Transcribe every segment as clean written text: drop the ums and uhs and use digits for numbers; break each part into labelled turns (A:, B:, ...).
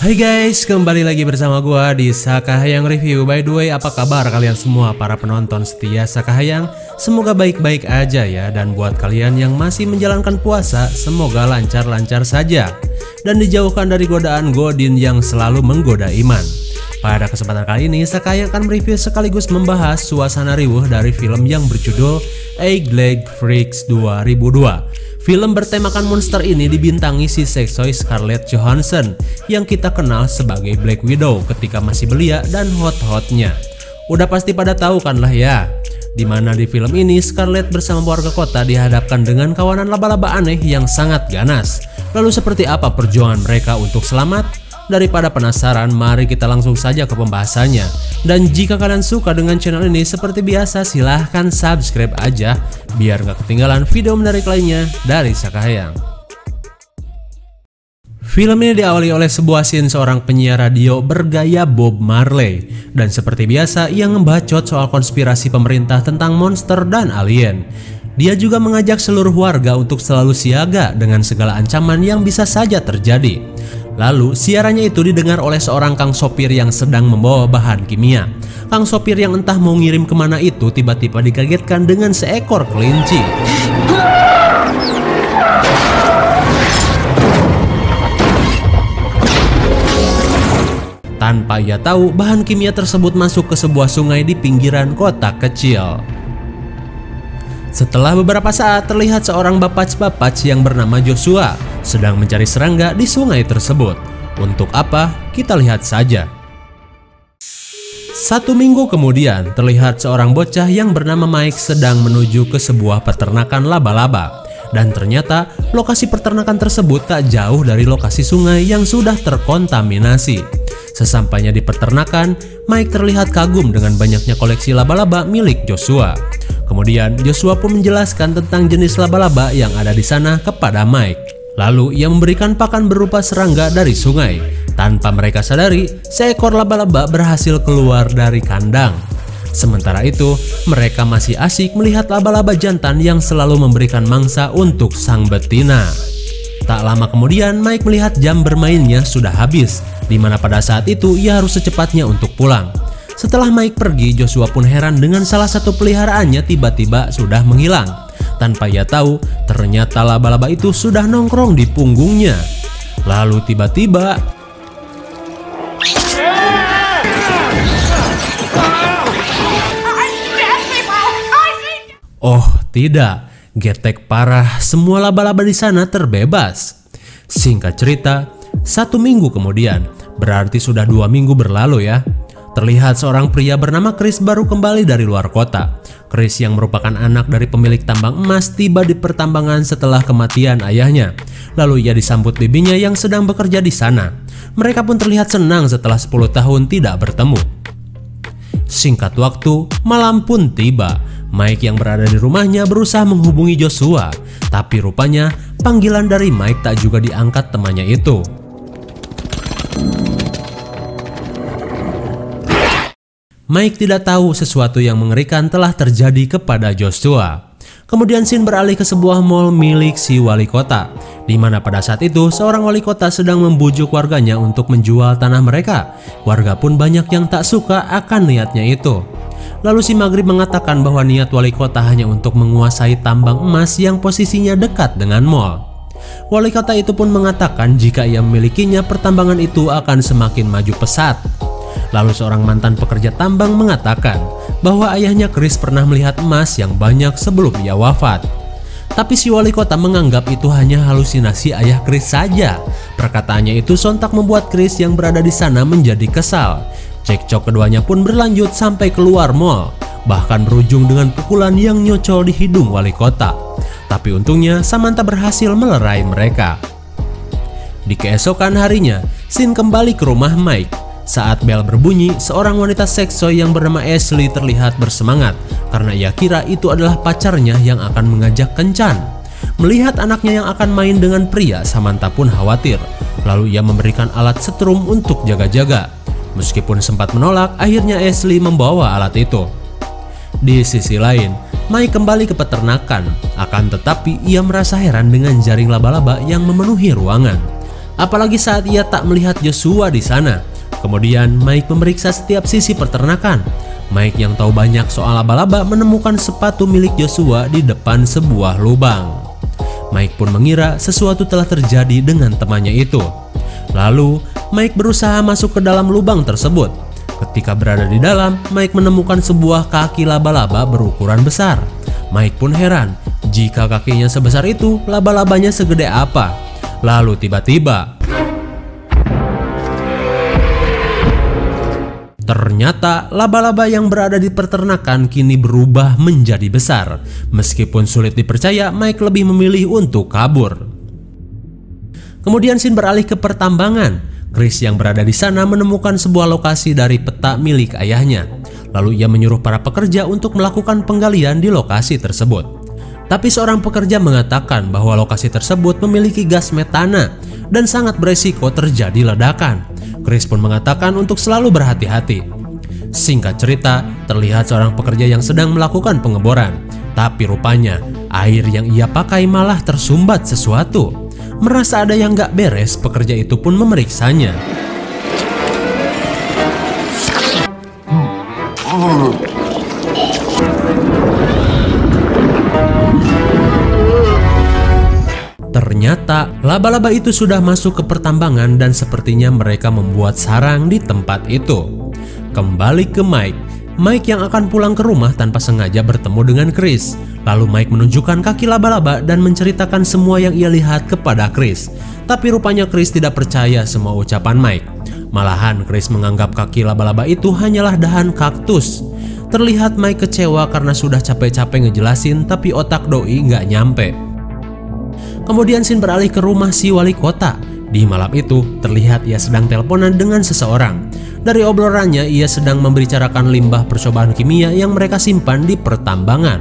A: Hai guys, kembali lagi bersama gua di Sakahayang Review. By the way, apa kabar kalian semua para penonton setia Sakahayang? Semoga baik-baik aja ya. Dan buat kalian yang masih menjalankan puasa, semoga lancar-lancar saja dan dijauhkan dari godaan godin yang selalu menggoda iman. Pada kesempatan kali ini, Sakahayang akan mereview sekaligus membahas suasana riuh dari film yang berjudul Eight Legged Freaks 2002. Film bertemakan monster ini dibintangi si seksoi Scarlett Johansson yang kita kenal sebagai Black Widow ketika masih belia dan hot-hotnya. Udah pasti pada tahu kan lah ya, dimana di film ini Scarlett bersama warga kota dihadapkan dengan kawanan laba-laba aneh yang sangat ganas. Lalu seperti apa perjuangan mereka untuk selamat? Daripada penasaran, mari kita langsung saja ke pembahasannya. Dan jika kalian suka dengan channel ini, seperti biasa silahkan subscribe aja biar gak ketinggalan video menarik lainnya dari Sakahayang. Film ini diawali oleh sebuah scene seorang penyiar radio bergaya Bob Marley. Dan seperti biasa ia ngebacot soal konspirasi pemerintah tentang monster dan alien. Dia juga mengajak seluruh warga untuk selalu siaga dengan segala ancaman yang bisa saja terjadi. Lalu siarannya itu didengar oleh seorang kang sopir yang sedang membawa bahan kimia. Kang sopir yang entah mau ngirim kemana itu tiba-tiba dikagetkan dengan seekor kelinci. Tanpa ia tahu, bahan kimia tersebut masuk ke sebuah sungai di pinggiran kota kecil. Setelah beberapa saat, terlihat seorang bapac yang bernama Joshua sedang mencari serangga di sungai tersebut. Untuk apa? Kita lihat saja. 1 minggu kemudian, terlihat seorang bocah yang bernama Mike sedang menuju ke sebuah peternakan laba-laba. Dan ternyata lokasi peternakan tersebut tak jauh dari lokasi sungai yang sudah terkontaminasi. Sesampainya di peternakan, Mike terlihat kagum dengan banyaknya koleksi laba-laba milik Joshua. Kemudian Joshua pun menjelaskan tentang jenis laba-laba yang ada di sana kepada Mike. Lalu ia memberikan pakan berupa serangga dari sungai. Tanpa mereka sadari, seekor laba-laba berhasil keluar dari kandang. Sementara itu, mereka masih asik melihat laba-laba jantan yang selalu memberikan mangsa untuk sang betina. Tak lama kemudian, Mike melihat jam bermainnya sudah habis, di mana pada saat itu ia harus secepatnya untuk pulang. Setelah Mike pergi, Joshua pun heran dengan salah satu peliharaannya tiba-tiba sudah menghilang. Tanpa ia tahu, ternyata laba-laba itu sudah nongkrong di punggungnya. Lalu tiba-tiba, oh tidak, getek parah, semua laba-laba di sana terbebas. Singkat cerita, 1 minggu kemudian, berarti sudah 2 minggu berlalu ya. Terlihat seorang pria bernama Chris baru kembali dari luar kota. Chris yang merupakan anak dari pemilik tambang emas tiba di pertambangan setelah kematian ayahnya. Lalu ia disambut bibinya yang sedang bekerja di sana. Mereka pun terlihat senang setelah 10 tahun tidak bertemu. Singkat waktu, malam pun tiba. Mike yang berada di rumahnya berusaha menghubungi Joshua. Tapi rupanya panggilan dari Mike tak juga diangkat temannya itu. Mike tidak tahu sesuatu yang mengerikan telah terjadi kepada Joshua. Kemudian scene beralih ke sebuah mall milik si wali kota, di mana pada saat itu seorang wali kota sedang membujuk warganya untuk menjual tanah mereka. Warga pun banyak yang tak suka akan niatnya itu. Lalu si Maghrib mengatakan bahwa niat wali kota hanya untuk menguasai tambang emas yang posisinya dekat dengan mall. Wali kota itu pun mengatakan jika ia memilikinya, pertambangan itu akan semakin maju pesat. Lalu seorang mantan pekerja tambang mengatakan bahwa ayahnya Chris pernah melihat emas yang banyak sebelum ia wafat. Tapi si wali kota menganggap itu hanya halusinasi ayah Chris saja. Perkataannya itu sontak membuat Chris yang berada di sana menjadi kesal. Cekcok keduanya pun berlanjut sampai keluar mall, bahkan berujung dengan pukulan yang nyocol di hidung wali kota. Tapi untungnya Samantha berhasil melerai mereka. Di keesokan harinya, scene kembali ke rumah Mike. Saat bel berbunyi, seorang wanita seksoi yang bernama Ashley terlihat bersemangat karena ia kira itu adalah pacarnya yang akan mengajak kencan. Melihat anaknya yang akan main dengan pria, Samantha pun khawatir. Lalu ia memberikan alat setrum untuk jaga-jaga. Meskipun sempat menolak, akhirnya Ashley membawa alat itu. Di sisi lain, Mike kembali ke peternakan. Akan tetapi ia merasa heran dengan jaring laba-laba yang memenuhi ruangan. apalagi saat ia tak melihat Joshua di sana. Kemudian Mike memeriksa setiap sisi peternakan. Mike yang tahu banyak soal laba-laba menemukan sepatu milik Joshua di depan sebuah lubang. Mike pun mengira sesuatu telah terjadi dengan temannya itu. Lalu Mike berusaha masuk ke dalam lubang tersebut. Ketika berada di dalam, Mike menemukan sebuah kaki laba-laba berukuran besar. Mike pun heran, jika kakinya sebesar itu, laba-labanya segede apa? Lalu tiba-tiba, ternyata laba-laba yang berada di peternakan kini berubah menjadi besar. Meskipun sulit dipercaya, Mike lebih memilih untuk kabur. Kemudian scene beralih ke pertambangan. Chris yang berada di sana menemukan sebuah lokasi dari peta milik ayahnya. Lalu ia menyuruh para pekerja untuk melakukan penggalian di lokasi tersebut. Tapi seorang pekerja mengatakan bahwa lokasi tersebut memiliki gas metana dan sangat beresiko terjadi ledakan. Chris pun mengatakan untuk selalu berhati-hati. Singkat cerita, terlihat seorang pekerja yang sedang melakukan pengeboran. Tapi rupanya air yang ia pakai malah tersumbat sesuatu. Merasa ada yang gak beres, pekerja itu pun memeriksanya. Ternyata laba-laba itu sudah masuk ke pertambangan dan sepertinya mereka membuat sarang di tempat itu. Kembali ke Mike yang akan pulang ke rumah tanpa sengaja bertemu dengan Chris. Lalu Mike menunjukkan kaki laba-laba dan menceritakan semua yang ia lihat kepada Chris. Tapi rupanya Chris tidak percaya semua ucapan Mike. Malahan Chris menganggap kaki laba-laba itu hanyalah dahan kaktus. Terlihat Mike kecewa karena sudah capek-capek ngejelasin tapi otak doi nggak nyampe. Kemudian scene beralih ke rumah si wali kota. Di malam itu terlihat ia sedang teleponan dengan seseorang. Dari obrolannya ia sedang membicarakan limbah percobaan kimia yang mereka simpan di pertambangan.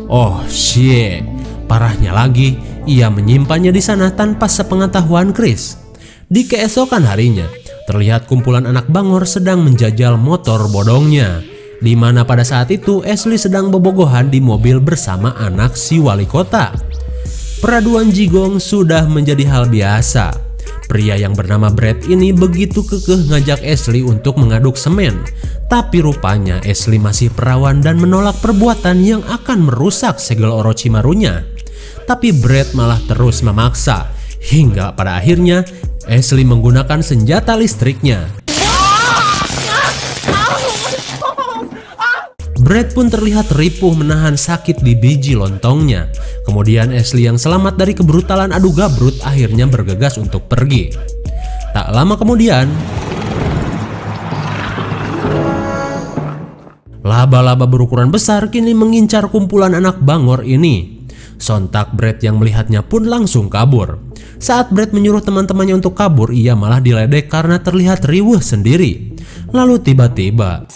A: Oh shit, parahnya lagi ia menyimpannya di sana tanpa sepengetahuan Chris. Di keesokan harinya terlihat kumpulan anak bangor sedang menjajal motor bodongnya, di mana pada saat itu Ashley sedang bobogohan di mobil bersama anak si wali kota. Peraduan jigong sudah menjadi hal biasa. Pria yang bernama Brad ini begitu kekeh ngajak Ashley untuk mengaduk semen. Tapi rupanya Ashley masih perawan dan menolak perbuatan yang akan merusak segel Orochimarunya. Tapi Brad malah terus memaksa. Hingga pada akhirnya Ashley menggunakan senjata listriknya. Brad pun terlihat ripuh menahan sakit di biji lontongnya. Kemudian Ashley yang selamat dari kebrutalan adu gabrut akhirnya bergegas untuk pergi. Tak lama kemudian, laba-laba berukuran besar kini mengincar kumpulan anak bangor ini. Sontak Brad yang melihatnya pun langsung kabur. Saat Brad menyuruh teman-temannya untuk kabur, ia malah diledek karena terlihat riweuh sendiri. Lalu tiba-tiba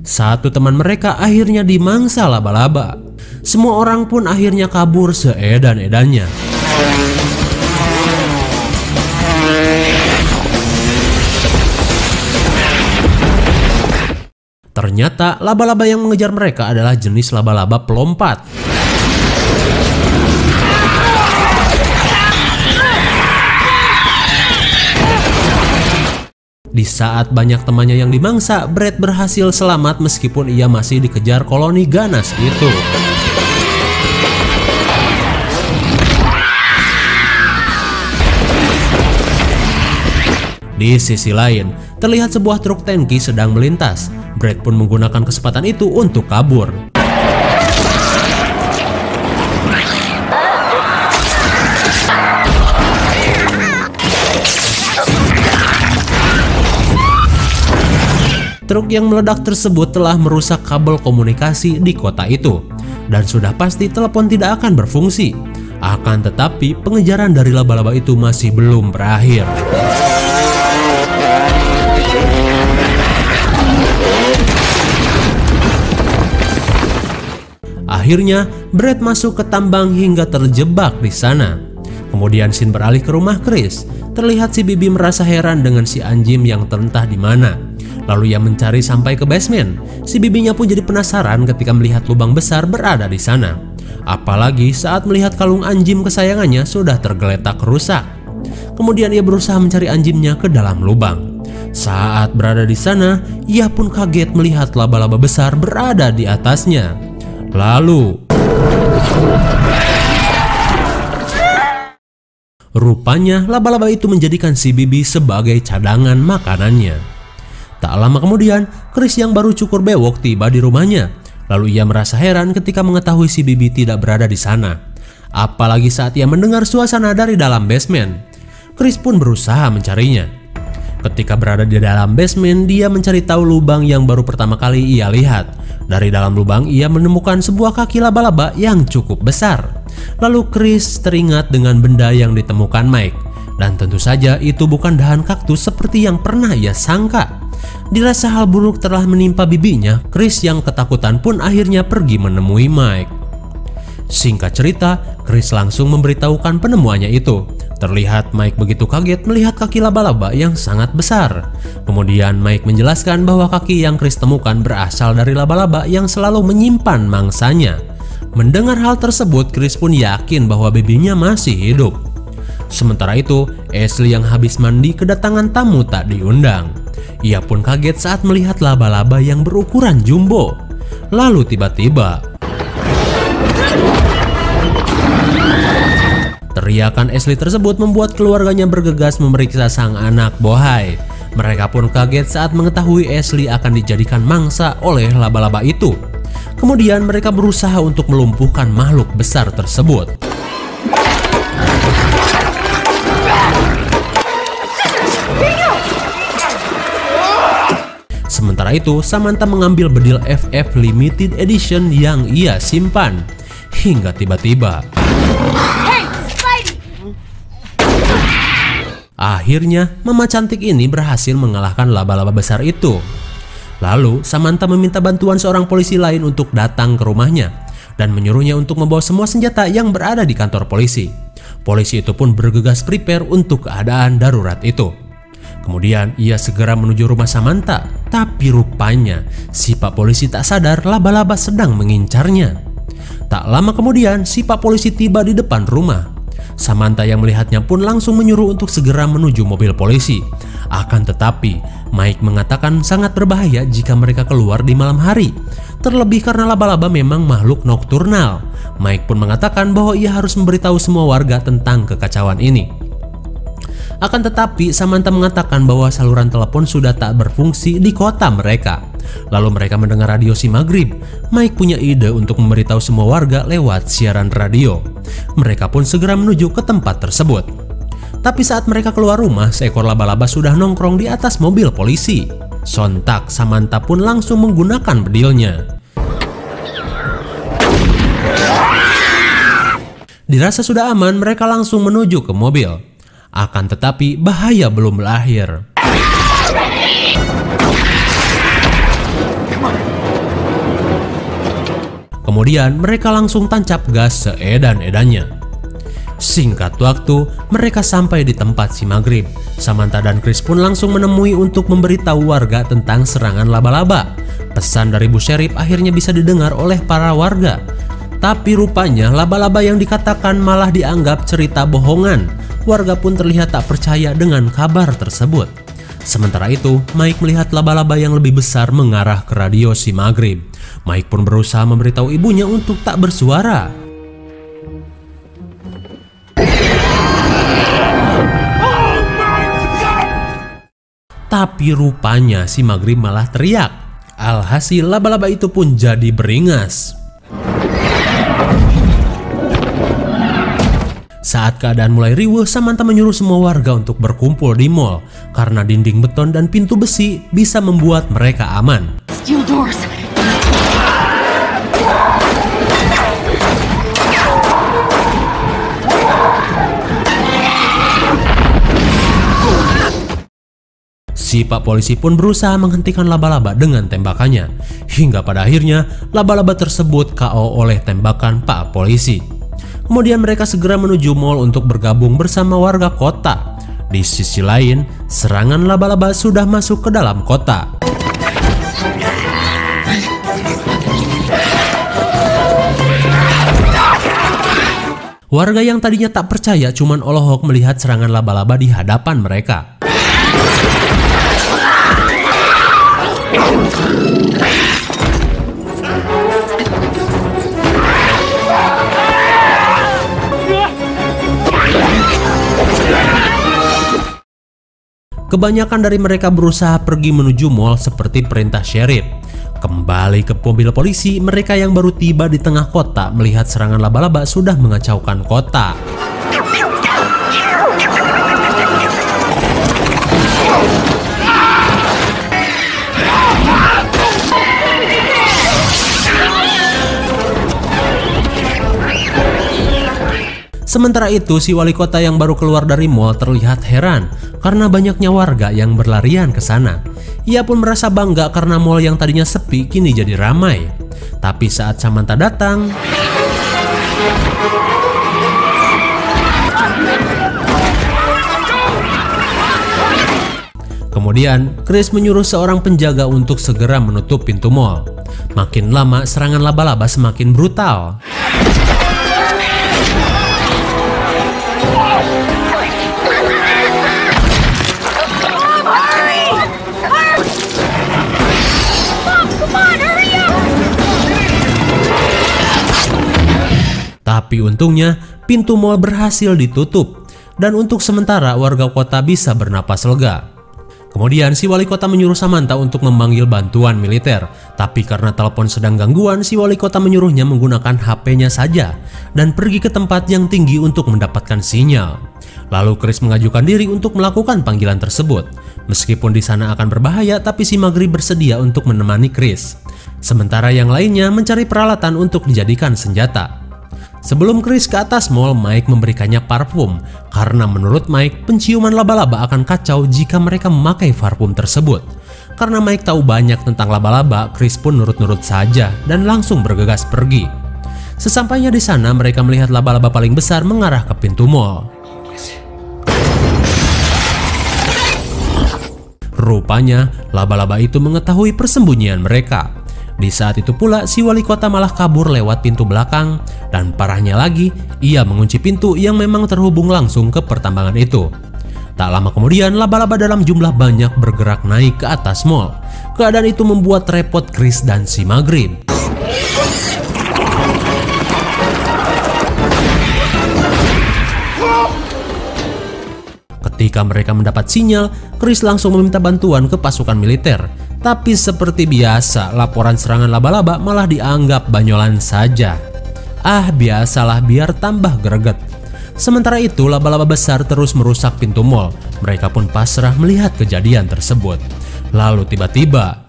A: satu teman mereka akhirnya dimangsa laba-laba. Semua orang pun akhirnya kabur seedan-edannya. Ternyata laba-laba yang mengejar mereka adalah jenis laba-laba pelompat. Di saat banyak temannya yang dimangsa, Brad berhasil selamat meskipun ia masih dikejar koloni ganas itu. Di sisi lain, terlihat sebuah truk tangki sedang melintas. Brad pun menggunakan kesempatan itu untuk kabur. Truk yang meledak tersebut telah merusak kabel komunikasi di kota itu, dan sudah pasti telepon tidak akan berfungsi. Akan tetapi pengejaran dari laba-laba itu masih belum berakhir. Akhirnya Brad masuk ke tambang hingga terjebak di sana. Kemudian scene beralih ke rumah Chris. Terlihat si Bibi merasa heran dengan si anjing yang terentah di mana. Lalu ia mencari sampai ke basement. Si bibinya pun jadi penasaran ketika melihat lubang besar berada di sana. Apalagi saat melihat kalung anjing kesayangannya sudah tergeletak rusak. Kemudian ia berusaha mencari anjingnya ke dalam lubang. Saat berada di sana, ia pun kaget melihat laba-laba besar berada di atasnya. Lalu rupanya laba-laba itu menjadikan si Bibi sebagai cadangan makanannya. Tak lama kemudian, Chris yang baru cukur bewok tiba di rumahnya. Lalu ia merasa heran ketika mengetahui si Bibi tidak berada di sana. Apalagi saat ia mendengar suasana dari dalam basement. Chris pun berusaha mencarinya. Ketika berada di dalam basement, dia mencari tahu lubang yang baru pertama kali ia lihat. Dari dalam lubang, ia menemukan sebuah kaki laba-laba yang cukup besar. Lalu Chris teringat dengan benda yang ditemukan Mike. Dan tentu saja itu bukan dahan kaktus seperti yang pernah ia sangka. Dirasa hal buruk telah menimpa bibinya, Chris yang ketakutan pun akhirnya pergi menemui Mike. Singkat cerita, Chris langsung memberitahukan penemuannya itu. Terlihat Mike begitu kaget melihat kaki laba-laba yang sangat besar. Kemudian Mike menjelaskan bahwa kaki yang Chris temukan berasal dari laba-laba yang selalu menyimpan mangsanya. Mendengar hal tersebut, Chris pun yakin bahwa bibinya masih hidup. Sementara itu, Ashley yang habis mandi kedatangan tamu tak diundang. Ia pun kaget saat melihat laba-laba yang berukuran jumbo. Lalu tiba-tiba teriakan Ashley tersebut membuat keluarganya bergegas memeriksa sang anak bohai. Mereka pun kaget saat mengetahui Ashley akan dijadikan mangsa oleh laba-laba itu. Kemudian mereka berusaha untuk melumpuhkan makhluk besar tersebut. Sementara itu, Samantha mengambil bedil FF Limited Edition yang ia simpan. Hingga tiba-tiba akhirnya mama cantik ini berhasil mengalahkan laba-laba besar itu. Lalu Samantha meminta bantuan seorang polisi lain untuk datang ke rumahnya dan menyuruhnya untuk membawa semua senjata yang berada di kantor polisi. Polisi itu pun bergegas prepare untuk keadaan darurat itu. Kemudian ia segera menuju rumah Samantha, tapi rupanya si pak polisi tak sadar laba-laba sedang mengincarnya. Tak lama kemudian si pak polisi tiba di depan rumah. Samantha yang melihatnya pun langsung menyuruh untuk segera menuju mobil polisi. Akan tetapi Mike mengatakan sangat berbahaya jika mereka keluar di malam hari. Terlebih karena laba-laba memang makhluk nokturnal. Mike pun mengatakan bahwa ia harus memberitahu semua warga tentang kekacauan ini. Akan tetapi Samantha mengatakan bahwa saluran telepon sudah tak berfungsi di kota mereka. Lalu mereka mendengar radio si maghrib. Mike punya ide untuk memberitahu semua warga lewat siaran radio. Mereka pun segera menuju ke tempat tersebut. Tapi saat mereka keluar rumah, seekor laba-laba sudah nongkrong di atas mobil polisi. Sontak Samantha pun langsung menggunakan bedilnya. Dirasa sudah aman, mereka langsung menuju ke mobil. Akan tetapi bahaya belum berakhir. Kemudian mereka langsung tancap gas seedan-edannya. Singkat waktu, mereka sampai di tempat si maghrib. Samantha dan Chris pun langsung menemui untuk memberitahu warga tentang serangan laba-laba. Pesan dari Bu Sheriff akhirnya bisa didengar oleh para warga. Tapi rupanya laba-laba yang dikatakan malah dianggap cerita bohongan. Warga pun terlihat tak percaya dengan kabar tersebut. Sementara itu, Mike melihat laba-laba yang lebih besar mengarah ke radio si maghrib. Mike pun berusaha memberitahu ibunya untuk tak bersuara. Tapi rupanya si maghrib malah teriak. Alhasil laba-laba itu pun jadi beringas. Saat keadaan mulai riuh, Samantha menyuruh semua warga untuk berkumpul di mall karena dinding beton dan pintu besi bisa membuat mereka aman. Si pak polisi pun berusaha menghentikan laba-laba dengan tembakannya, hingga pada akhirnya laba-laba tersebut KO oleh tembakan pak polisi. Kemudian mereka segera menuju mall untuk bergabung bersama warga kota. Di sisi lain, serangan laba-laba sudah masuk ke dalam kota. Warga yang tadinya tak percaya cuman olohok melihat serangan laba-laba di hadapan mereka. Kebanyakan dari mereka berusaha pergi menuju mall seperti perintah sheriff. Kembali ke mobil polisi, mereka yang baru tiba di tengah kota melihat serangan laba-laba sudah mengacaukan kota. Sementara itu, si wali kota yang baru keluar dari mall terlihat heran karena banyaknya warga yang berlarian ke sana. Ia pun merasa bangga karena mall yang tadinya sepi kini jadi ramai. Tapi saat Samantha datang, kemudian Chris menyuruh seorang penjaga untuk segera menutup pintu mall. Makin lama serangan laba-laba semakin brutal. Tapi untungnya pintu mall berhasil ditutup dan untuk sementara warga kota bisa bernapas lega. Kemudian si wali kota menyuruh Samantha untuk memanggil bantuan militer. Tapi karena telepon sedang gangguan, si wali kota menyuruhnya menggunakan HP-nya saja dan pergi ke tempat yang tinggi untuk mendapatkan sinyal. Lalu Chris mengajukan diri untuk melakukan panggilan tersebut. Meskipun di sana akan berbahaya, tapi si Magri bersedia untuk menemani Chris. Sementara yang lainnya mencari peralatan untuk dijadikan senjata. Sebelum Chris ke atas mall, Mike memberikannya parfum karena menurut Mike penciuman laba-laba akan kacau jika mereka memakai parfum tersebut. Karena Mike tahu banyak tentang laba-laba, Chris pun nurut-nurut saja dan langsung bergegas pergi. Sesampainya di sana, mereka melihat laba-laba paling besar mengarah ke pintu mall. Rupanya, laba-laba itu mengetahui persembunyian mereka. Di saat itu pula si wali kota malah kabur lewat pintu belakang dan parahnya lagi ia mengunci pintu yang memang terhubung langsung ke pertambangan itu. Tak lama kemudian laba-laba dalam jumlah banyak bergerak naik ke atas mall. Keadaan itu membuat repot Chris dan si Maghrib. Ketika mereka mendapat sinyal, Chris langsung meminta bantuan ke pasukan militer. Tapi seperti biasa, laporan serangan laba-laba malah dianggap banyolan saja. Ah, biasalah biar tambah greget. Sementara itu, laba-laba besar terus merusak pintu mall. Mereka pun pasrah melihat kejadian tersebut. Lalu tiba-tiba,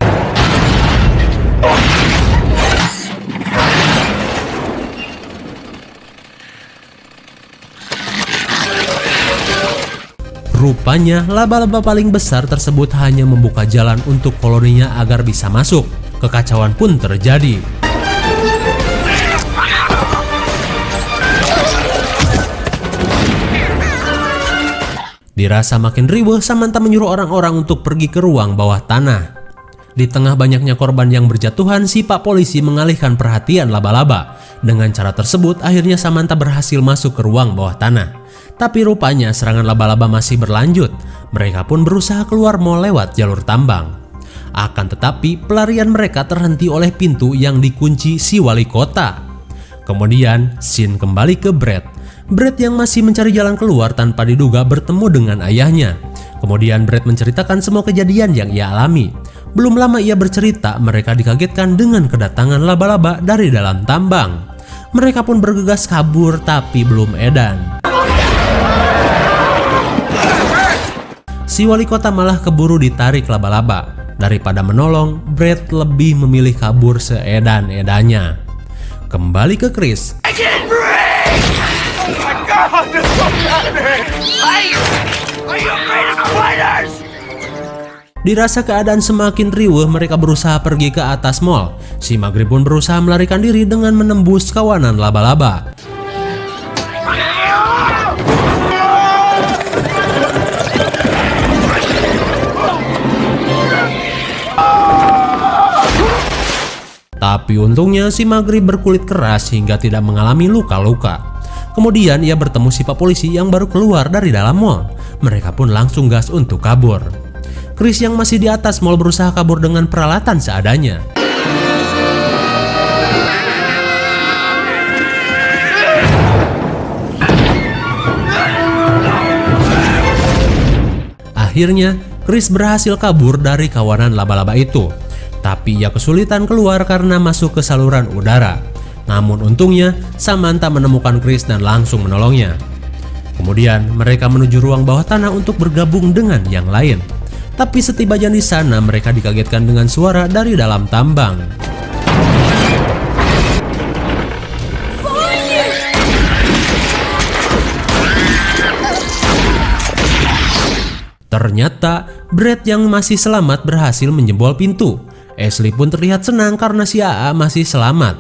A: rupanya laba-laba paling besar tersebut hanya membuka jalan untuk koloninya agar bisa masuk. Kekacauan pun terjadi. Dirasa makin riweuh, Samantha menyuruh orang-orang untuk pergi ke ruang bawah tanah. Di tengah banyaknya korban yang berjatuhan, si Pak Polisi mengalihkan perhatian laba-laba. Dengan cara tersebut, akhirnya Samantha berhasil masuk ke ruang bawah tanah. Tapi rupanya serangan laba-laba masih berlanjut. Mereka pun berusaha keluar mall lewat jalur tambang. Akan tetapi pelarian mereka terhenti oleh pintu yang dikunci si wali kota. Kemudian scene kembali ke Brad. Brad yang masih mencari jalan keluar tanpa diduga bertemu dengan ayahnya. Kemudian Brad menceritakan semua kejadian yang ia alami. Belum lama ia bercerita mereka dikagetkan dengan kedatangan laba-laba dari dalam tambang. Mereka pun bergegas kabur tapi belum edan. Si wali kota malah keburu ditarik laba-laba. Daripada menolong, Brad lebih memilih kabur seedan-edannya. Kembali ke Chris. Dirasa keadaan semakin riuh, mereka berusaha pergi ke atas mall. Si Maghrib pun berusaha melarikan diri dengan menembus kawanan laba-laba. Tapi untungnya si Maghrib berkulit keras hingga tidak mengalami luka-luka. Kemudian ia bertemu si Pak Polisi yang baru keluar dari dalam mall. Mereka pun langsung gas untuk kabur. Chris yang masih di atas mall berusaha kabur dengan peralatan seadanya. Akhirnya, Chris berhasil kabur dari kawanan laba-laba itu. Tapi ia kesulitan keluar karena masuk ke saluran udara. Namun untungnya, Samantha menemukan Chris dan langsung menolongnya. Kemudian, mereka menuju ruang bawah tanah untuk bergabung dengan yang lain. Tapi setibanya di sana, mereka dikagetkan dengan suara dari dalam tambang. Ternyata, Brad yang masih selamat berhasil menjebol pintu. Ashley pun terlihat senang karena si AA masih selamat.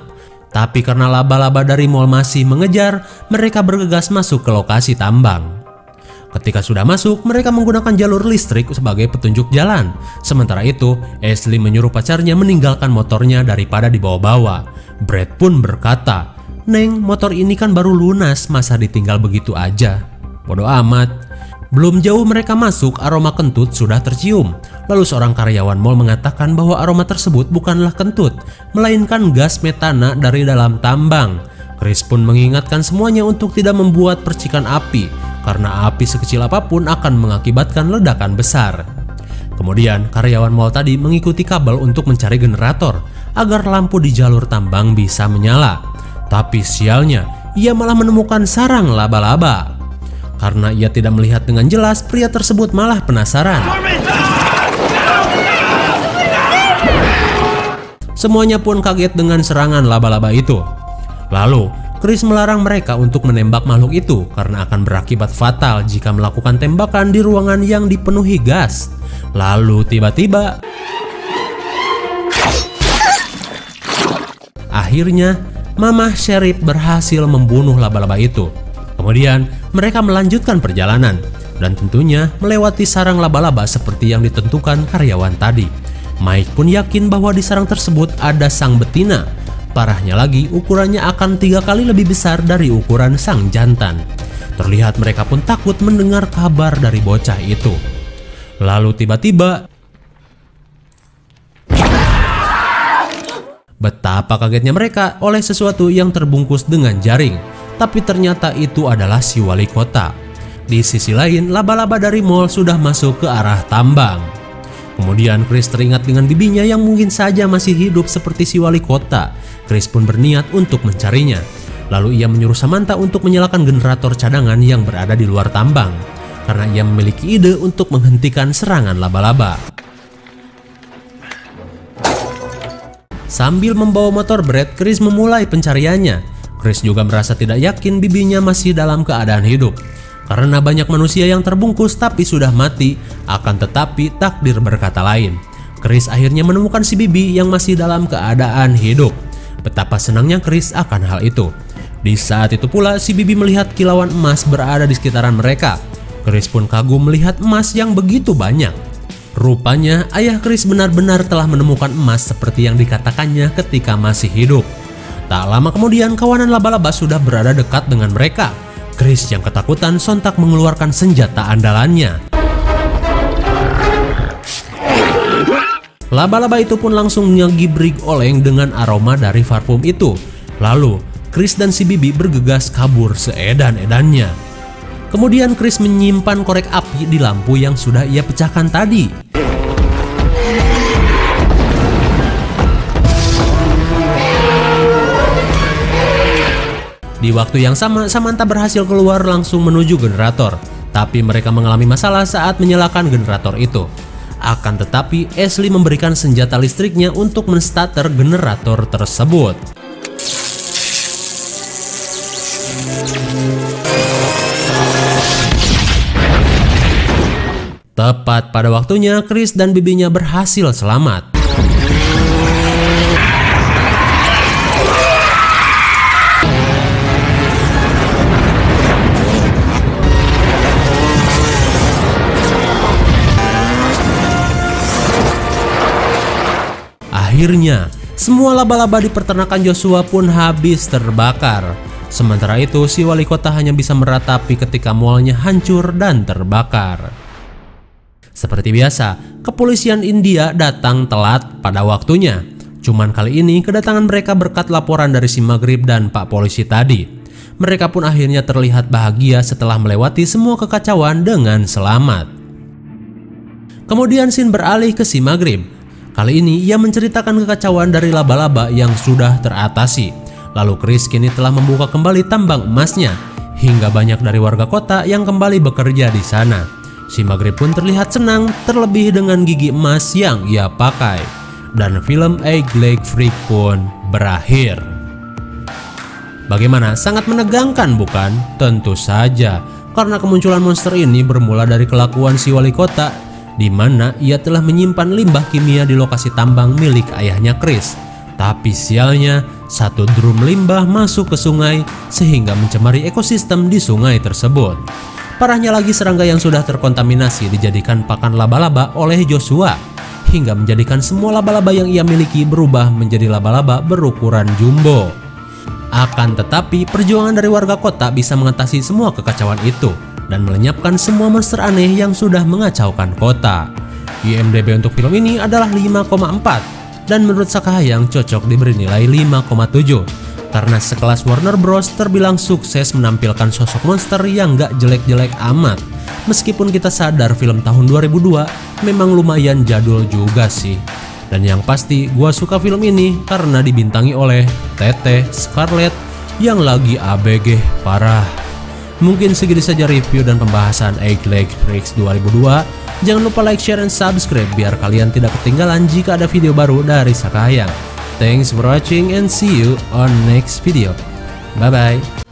A: Tapi karena laba-laba dari mall masih mengejar, mereka bergegas masuk ke lokasi tambang. Ketika sudah masuk, mereka menggunakan jalur listrik sebagai petunjuk jalan. Sementara itu, Ashley menyuruh pacarnya meninggalkan motornya daripada dibawa-bawa. Brad pun berkata, "Neng, motor ini kan baru lunas, masa ditinggal begitu aja? Bodoh amat." Belum jauh mereka masuk, aroma kentut sudah tercium. Lalu seorang karyawan mall mengatakan bahwa aroma tersebut bukanlah kentut, melainkan gas metana dari dalam tambang. Chris pun mengingatkan semuanya untuk tidak membuat percikan api, karena api sekecil apapun akan mengakibatkan ledakan besar. Kemudian karyawan mall tadi mengikuti kabel untuk mencari generator, agar lampu di jalur tambang bisa menyala. Tapi sialnya, ia malah menemukan sarang laba-laba. Karena ia tidak melihat dengan jelas, pria tersebut malah penasaran. Semuanya pun kaget dengan serangan laba-laba itu. Lalu, Chris melarang mereka untuk menembak makhluk itu karena akan berakibat fatal jika melakukan tembakan di ruangan yang dipenuhi gas. Lalu tiba-tiba, akhirnya Mamah Sheriff berhasil membunuh laba-laba itu. Kemudian mereka melanjutkan perjalanan dan tentunya melewati sarang laba-laba seperti yang ditentukan karyawan tadi. Mike pun yakin bahwa di sarang tersebut ada sang betina. Parahnya lagi, ukurannya akan 3 kali lebih besar dari ukuran sang jantan. Terlihat mereka pun takut mendengar kabar dari bocah itu. Lalu tiba-tiba, betapa kagetnya mereka oleh sesuatu yang terbungkus dengan jaring. Tapi ternyata itu adalah si wali kota. Di sisi lain, laba-laba dari mall sudah masuk ke arah tambang. Kemudian Chris teringat dengan bibinya yang mungkin saja masih hidup seperti si wali kota. Chris pun berniat untuk mencarinya. Lalu ia menyuruh Samantha untuk menyalakan generator cadangan yang berada di luar tambang, karena ia memiliki ide untuk menghentikan serangan laba-laba. Sambil membawa motor Brad, Chris memulai pencariannya. Chris juga merasa tidak yakin bibinya masih dalam keadaan hidup. Karena banyak manusia yang terbungkus tapi sudah mati, akan tetapi takdir berkata lain. Chris akhirnya menemukan si bibi yang masih dalam keadaan hidup. Betapa senangnya Chris akan hal itu. Di saat itu pula si bibi melihat kilauan emas berada di sekitaran mereka. Chris pun kagum melihat emas yang begitu banyak. Rupanya ayah Chris benar-benar telah menemukan emas seperti yang dikatakannya ketika masih hidup. Tak lama kemudian kawanan laba-laba sudah berada dekat dengan mereka. Chris yang ketakutan sontak mengeluarkan senjata andalannya. Laba-laba itu pun langsung menyegibrig oleng dengan aroma dari parfum itu. Lalu Chris dan si bibi bergegas kabur seedan-edannya. Kemudian Chris menyimpan korek api di lampu yang sudah ia pecahkan tadi. Di waktu yang sama, Samantha berhasil keluar langsung menuju generator. Tapi mereka mengalami masalah saat menyalakan generator itu. Akan tetapi, Ashley memberikan senjata listriknya untuk menstarter generator tersebut. Tepat pada waktunya, Chris dan bibinya berhasil selamat. Akhirnya, Semua laba-laba di peternakan Joshua pun habis terbakar. Sementara itu, si wali kota hanya bisa meratapi ketika mallnya hancur dan terbakar. Seperti biasa, kepolisian India datang telat pada waktunya. Cuman kali ini kedatangan mereka berkat laporan dari si Maghrib dan Pak Polisi tadi. Mereka pun akhirnya terlihat bahagia setelah melewati semua kekacauan dengan selamat. Kemudian scene beralih ke si Maghrib. Kali ini ia menceritakan kekacauan dari laba-laba yang sudah teratasi. Lalu Chris kini telah membuka kembali tambang emasnya, hingga banyak dari warga kota yang kembali bekerja di sana. Si Maghrib pun terlihat senang, terlebih dengan gigi emas yang ia pakai. Dan film Egg Leg Freak pun berakhir. Bagaimana? Sangat menegangkan bukan? Tentu saja, karena kemunculan monster ini bermula dari kelakuan si wali kota, di mana ia telah menyimpan limbah kimia di lokasi tambang milik ayahnya Chris. Tapi sialnya, satu drum limbah masuk ke sungai sehingga mencemari ekosistem di sungai tersebut. Parahnya lagi, serangga yang sudah terkontaminasi dijadikan pakan laba-laba oleh Joshua, hingga menjadikan semua laba-laba yang ia miliki berubah menjadi laba-laba berukuran jumbo. Akan tetapi, perjuangan dari warga kota bisa mengatasi semua kekacauan itu dan melenyapkan semua monster aneh yang sudah mengacaukan kota. IMDb untuk film ini adalah 5,4. Dan menurut Sakahayang cocok diberi nilai 5,7 karena sekelas Warner Bros terbilang sukses menampilkan sosok monster yang gak jelek-jelek amat. Meskipun kita sadar film tahun 2002 memang lumayan jadul juga sih. Dan yang pasti gua suka film ini karena dibintangi oleh Tete Scarlett yang lagi ABG parah. Mungkin segini saja review dan pembahasan Egg Leg Freaks 2002. Jangan lupa like, share, dan subscribe biar kalian tidak ketinggalan jika ada video baru dari Sakahayang. Thanks for watching and see you on next video. Bye bye.